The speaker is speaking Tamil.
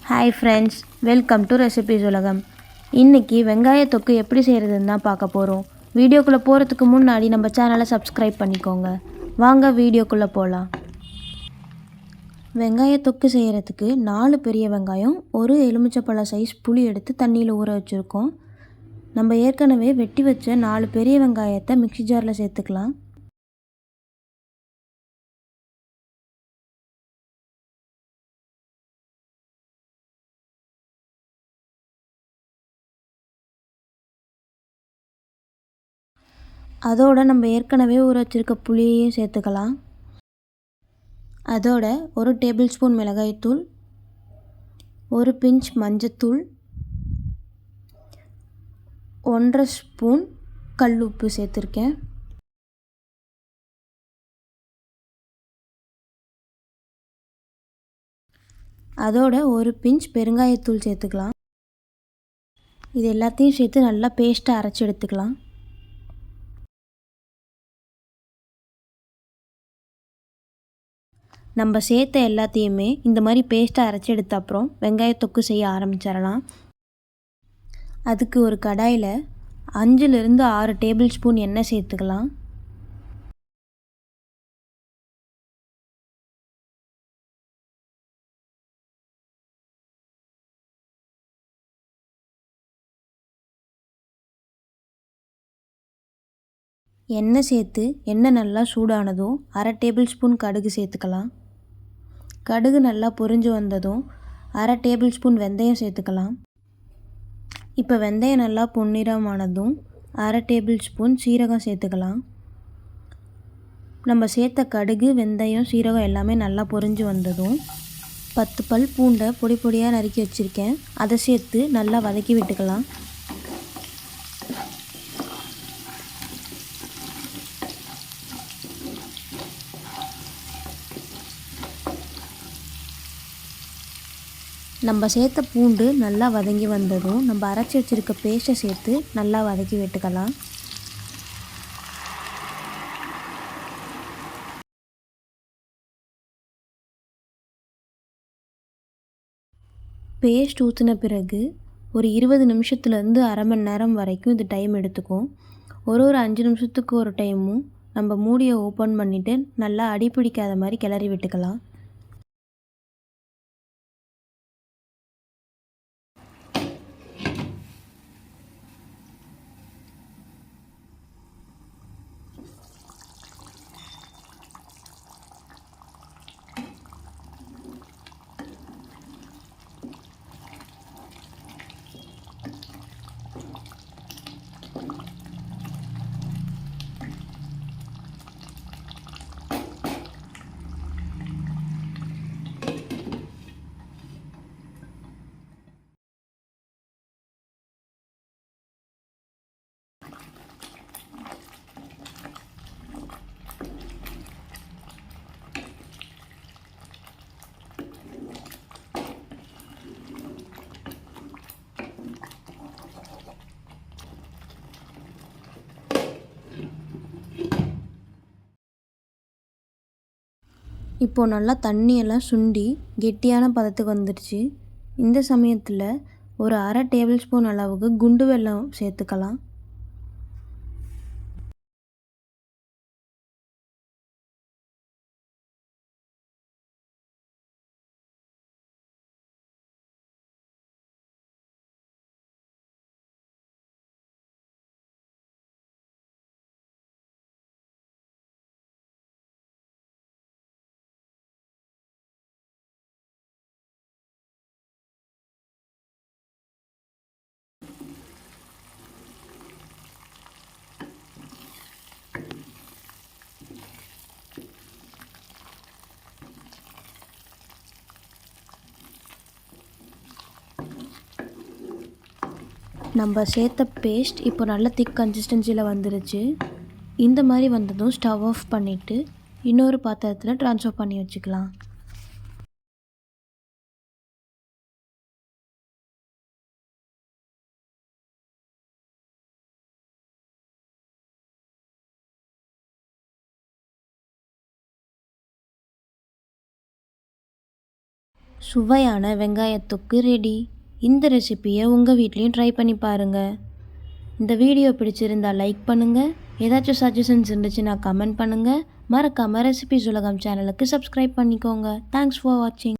Hi friends, welcome to recipes உலகம். இன்றைக்கி வெங்காய தொக்கு எப்படி செய்கிறதுன்னு தான் பார்க்க போகிறோம். வீடியோக்குள்ளே போகிறதுக்கு முன்னாடி நம்ம சேனலை சப்ஸ்கிரைப் பண்ணிக்கோங்க. வாங்க வீடியோக்குள்ளே போகலாம். வெங்காய தொக்கு செய்கிறதுக்கு 4 பெரிய வெங்காயம், ஒரு எலுமிச்சப்பழ சைஸ் புளி எடுத்து தண்ணியில் ஊற வச்சுருக்கோம். நம்ம ஏற்கனவே வெட்டி வச்ச 4 பெரிய வெங்காயத்தை மிக்ஸி ஜாரில் சேர்த்துக்கலாம். அதோடு நம்ம ஏற்கனவே ஊற வச்சுருக்க புளியையும் சேர்த்துக்கலாம். அதோட 1 டேபிள் ஸ்பூன் மிளகாய்த்தூள், 1 பிஞ்ச் மஞ்சத்தூள், 1.5 ஸ்பூன் கல் உப்பு சேர்த்துருக்கேன். அதோட 1 பிஞ்ச் பெருங்காயத்தூள் சேர்த்துக்கலாம். இது எல்லாத்தையும் சேர்த்து நல்லா பேஸ்ட்டாக அரைச்சி எடுத்துக்கலாம். நம்ம சேர்த்த எல்லாத்தையுமே இந்த மாதிரி பேஸ்ட்டாக அரைச்சி எடுத்த அப்புறம் வெங்காய தொக்கு செய்ய ஆரம்பிச்சிடலாம். அதுக்கு ஒரு கடாயில் 5லிருந்து 6 டேபிள் ஸ்பூன் எண்ணெய் சேர்த்துக்கலாம். எண்ணெய் சேர்த்து எண்ணெய் நல்லா சூடானதும் 1/2 டேபிள் ஸ்பூன் கடுகு சேர்த்துக்கலாம். கடுகு நல்லா பொரிஞ்சு வந்ததும் 1/2 டேபிள் ஸ்பூன் வெந்தயம் சேர்த்துக்கலாம். இப்போ வெந்தயம் நல்லா பொன்னிறமானதும் 1/2 டேபிள் ஸ்பூன் சீரகம் சேர்த்துக்கலாம். நம்ம சேர்த்த கடுகு, வெந்தயம், சீரகம் எல்லாமே நல்லா பொரிஞ்சு வந்ததும் 10 பல் பூண்டை பொடி பொடியாக நறுக்கி வச்சுருக்கேன், அதை சேர்த்து நல்லா வதக்கி விட்டுக்கலாம். நம்ம சேர்த்த பூண்டு நல்லா வதங்கி வந்ததும் நம்ம அரைச்சி வச்சுருக்க பேஸ்ட்டை சேர்த்து நல்லா வதக்கி விட்டுக்கலாம். பேஸ்ட் ஊற்றின பிறகு ஒரு 20 நிமிஷத்துலேருந்து அரை மணி நேரம் வரைக்கும் இது டைம் எடுத்துக்கும். ஒரு 5 நிமிஷத்துக்கு ஒரு டைமும் நம்ம மூடியை ஓப்பன் பண்ணிவிட்டு நல்லா அடி பிடிக்காத மாதிரி கிளறி விட்டுக்கலாம். இப்போது நல்லா தண்ணியெல்லாம் சுண்டி கெட்டியான பதத்துக்கு வந்துடுச்சு. இந்த சமயத்தில் ஒரு 1/2 டேபிள் ஸ்பூன் அளவுக்கு குண்டு வெல்லம் சேர்த்துக்கலாம். நம்ம சேர்த்த பேஸ்ட் இப்போ நல்ல திக் கன்சிஸ்டன்சியில் வந்துருச்சு. இந்த மாதிரி வந்ததும் ஸ்டவ் ஆஃப் பண்ணிவிட்டு இன்னொரு பாத்திரத்தில் ட்ரான்ஸ்ஃபர் பண்ணி வச்சுக்கலாம். சுவையான வெங்காயத்தொக்கு ரெடி. இந்த ரெசிப்பியை உங்கள் வீட்லேயும் ட்ரை பண்ணி பாருங்கள். இந்த வீடியோ பிடிச்சிருந்தா லைக் பண்ணுங்கள். ஏதாச்சும் சஜஷன்ஸ் இருந்துச்சுன்னா கமெண்ட் பண்ணுங்கள். மறக்காமல் ரெசிபிஸ் உலகம் சேனலுக்கு சப்ஸ்கிரைப் பண்ணிக்கோங்க. தேங்க்ஸ் ஃபார் வாட்சிங்.